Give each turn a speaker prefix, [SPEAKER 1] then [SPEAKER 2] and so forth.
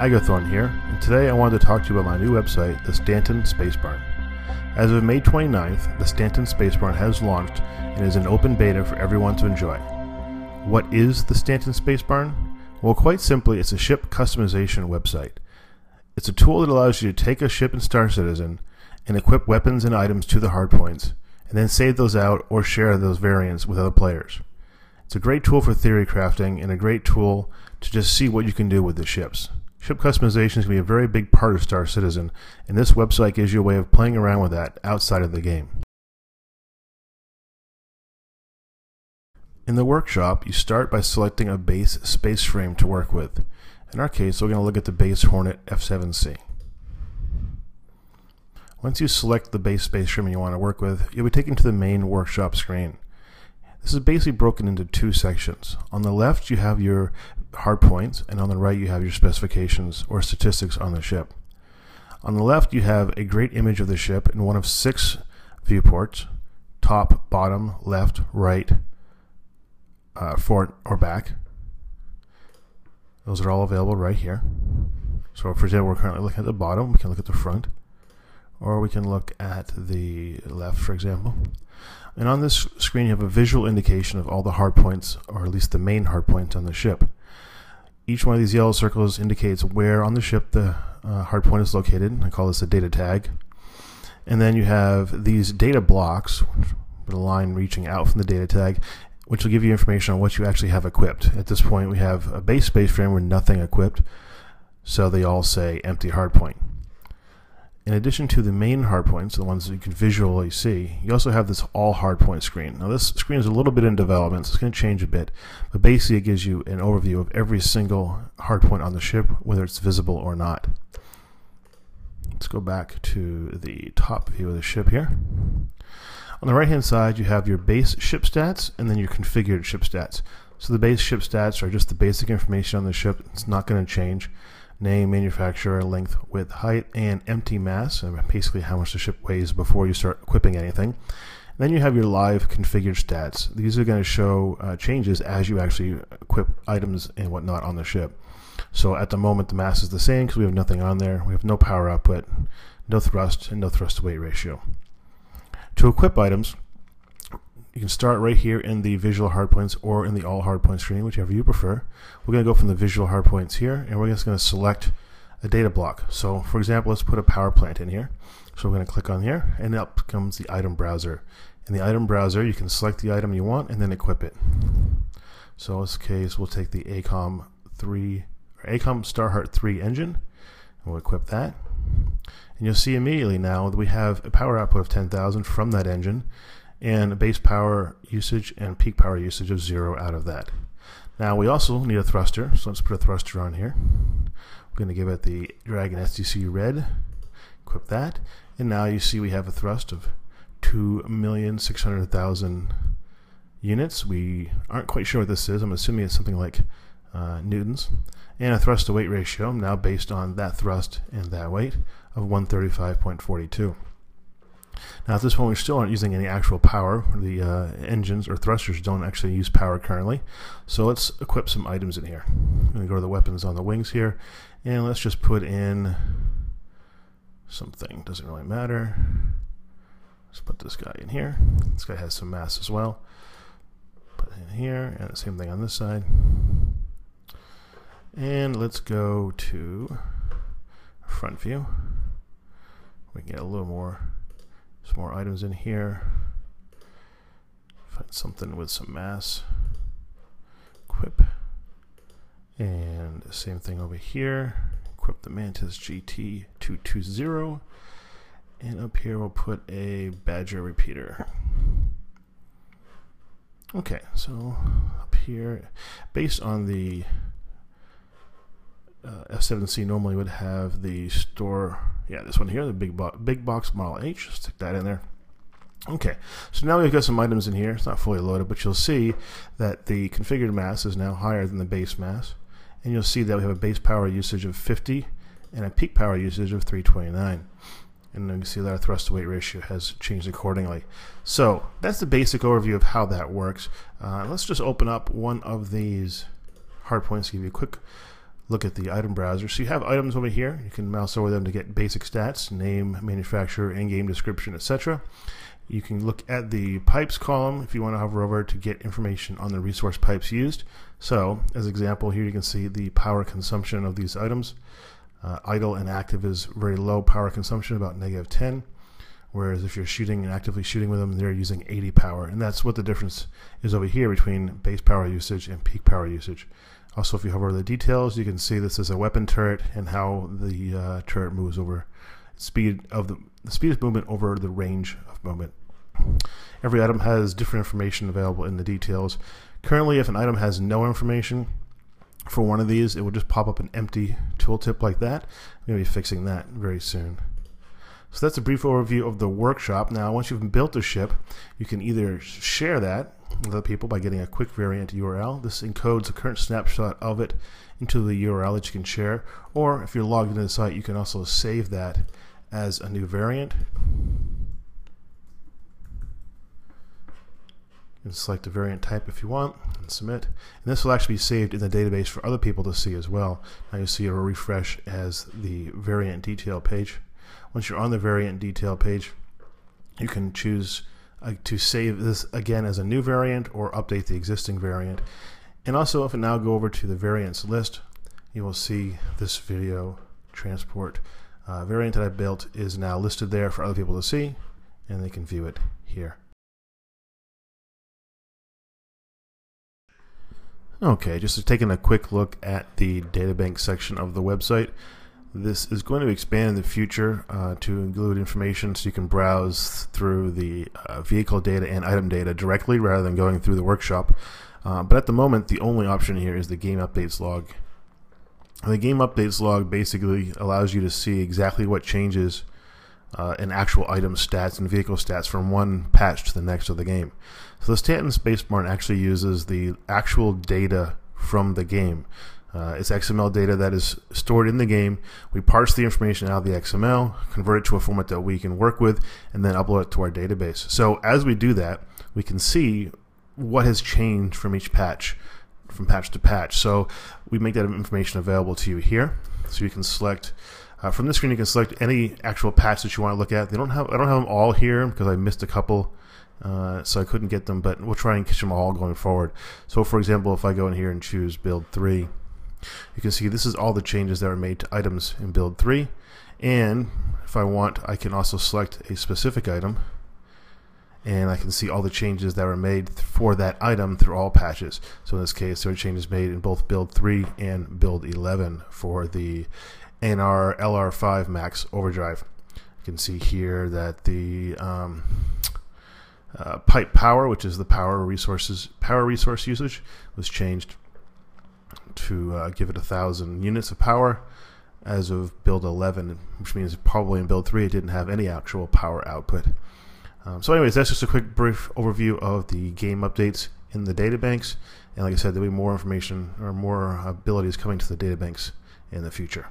[SPEAKER 1] Agathorn here, and today I wanted to talk to you about my new website, the Stanton Space Barn. As of May 29th, the Stanton Space Barn has launched and is in open beta for everyone to enjoy. What is the Stanton Space Barn? Well, quite simply, it's a ship customization website. It's a tool that allows you to take a ship in Star Citizen and equip weapons and items to the hardpoints, and then save those out or share those variants with other players. It's a great tool for theory crafting and a great tool to just see what you can do with the ships. Ship customization is going to be a very big part of Star Citizen, and this website gives you a way of playing around with that outside of the game. In the workshop, you start by selecting a base space frame to work with. In our case, we're going to look at the base Hornet F7C. Once you select the base space frame you want to work with, you'll be taken to the main workshop screen. This is basically broken into two sections. On the left, you have your hardpoints, and on the right, you have your specifications or statistics on the ship. On the left, you have a great image of the ship in one of 6 viewports: top, bottom, left, right, forward, or back. Those are all available right here. So for example, we're currently looking at the bottom. We can look at the front, or we can look at the left, for example. And on this screen, you have a visual indication of all the hardpoints, or at least the main hardpoints on the ship. Each one of these yellow circles indicates where on the ship the hardpoint is located. I call this a data tag. And then you have these data blocks, with a line reaching out from the data tag, which will give you information on what you actually have equipped. At this point, we have a base space frame with nothing equipped, so they all say empty hardpoint. In addition to the main hardpoints, the ones that you can visually see, you also have this all hardpoint screen. Now this screen is a little bit in development, so it's going to change a bit, but basically it gives you an overview of every single hardpoint on the ship, whether it's visible or not. Let's go back to the top view of the ship here. On the right hand side, you have your base ship stats and then your configured ship stats. So the base ship stats are just the basic information on the ship. It's not going to change. Name, manufacturer, length, width, height, and empty mass, and basically how much the ship weighs before you start equipping anything. And then you have your live configured stats. These are going to show changes as you actually equip items and whatnot on the ship. So at the moment the mass is the same because we have nothing on there. We have no power output, no thrust, and no thrust to weight ratio. To equip items, you can start right here in the visual hardpoints or in the all hardpoint screen, whichever you prefer. We're going to go from the visual hardpoints here, and we're just going to select a data block. So for example, let's put a power plant in here. So we're going to click on here, and up comes the item browser. In the item browser, you can select the item you want and then equip it. So in this case, we'll take the ACOM Starheart 3 engine, and we'll equip that. And you'll see immediately now that we have a power output of 10,000 from that engine, and a base power usage and peak power usage of 0 out of that. Now we also need a thruster, so let's put a thruster on here. We're going to give it the Dragon STC Red, equip that, and now you see we have a thrust of 2,600,000 units. We aren't quite sure what this is. I'm assuming it's something like newtons, and a thrust to weight ratio, now based on that thrust and that weight, of 135.42. Now at this point we still aren't using any actual power. The engines or thrusters don't actually use power currently. So let's equip some items in here. I'm going to go to the weapons on the wings here, and let's just put in something. Doesn't really matter. Let's put this guy in here. This guy has some mass as well. Put it in here, and the same thing on this side. And let's go to front view. We can get a little more. Some more items in here. Find something with some mass. Equip. And the same thing over here. Equip the Mantis GT220. And up here we'll put a Badger repeater. Okay, so up here, based on the F7C normally would have the store, this one here, the big box Model H. Stick that in there. Okay, so now we've got some items in here. It's not fully loaded, but you'll see that the configured mass is now higher than the base mass, and you'll see that we have a base power usage of 50 and a peak power usage of 329. And then you see that our thrust to weight ratio has changed accordingly. So that's the basic overview of how that works. Let's just open up one of these hardpoints to give you a quick look at the item browser. So you have items over here. You can mouse over them to get basic stats, name, manufacturer, in-game description, etc. You can look at the pipes column if you want to hover over to get information on the resource pipes used. So, as example, here you can see the power consumption of these items. Idle and active is very low power consumption, about -10. Whereas if you're shooting and actively shooting with them, they're using 80 power. And that's what the difference is over here between base power usage and peak power usage. Also, if you hover over the details, you can see this is a weapon turret and how the turret moves over the speed of movement over the range of movement. Every item has different information available in the details. Currently, if an item has no information for one of these, it will just pop up an empty tooltip like that. I'm going to be fixing that very soon. So that's a brief overview of the workshop. Now, once you've built the ship, you can either share that with other people by getting a quick variant URL. This encodes a current snapshot of it into the URL that you can share. Or if you're logged into the site, you can also save that as a new variant. You can select a variant type if you want and submit. And this will actually be saved in the database for other people to see as well. Now you'll see a refresh as the variant detail page. Once you're on the variant detail page, you can choose to save this again as a new variant or update the existing variant. And also, if I now go over to the variants list, you will see this video transport variant that I built is now listed there for other people to see, and they can view it here. Okay, just taking a quick look at the Databank section of the website. This is going to expand in the future to include information so you can browse through the vehicle data and item data directly rather than going through the workshop. But at the moment, the only option here is the game updates log. And the game updates log basically allows you to see exactly what changes in actual item stats and vehicle stats from one patch to the next of the game. So the Stanton Spaceborne actually uses the actual data from the game. It's XML data that is stored in the game. We parse the information out of the XML, convert it to a format that we can work with, and then upload it to our database. So as we do that, we can see what has changed from each patch, from patch to patch. So we make that information available to you here. So you can select from this screen. You can select any actual patch that you want to look at. I don't have them all here because I missed a couple, so I couldn't get them. But we'll try and catch them all going forward. So for example, if I go in here and choose build 3. You can see this is all the changes that were made to items in build 3, and if I want, I can also select a specific item and I can see all the changes that were made for that item through all patches. So in this case, there are changes made in both build 3 and build 11 for the NR LR5 Max Overdrive. You can see here that the pipe power, which is the power resource usage, was changed to give it 1,000 units of power as of build 11, which means probably in build 3 it didn't have any actual power output. So anyways, that's just a quick brief overview of the game updates in the databanks, and like I said, there'll be more information or more abilities coming to the databanks in the future.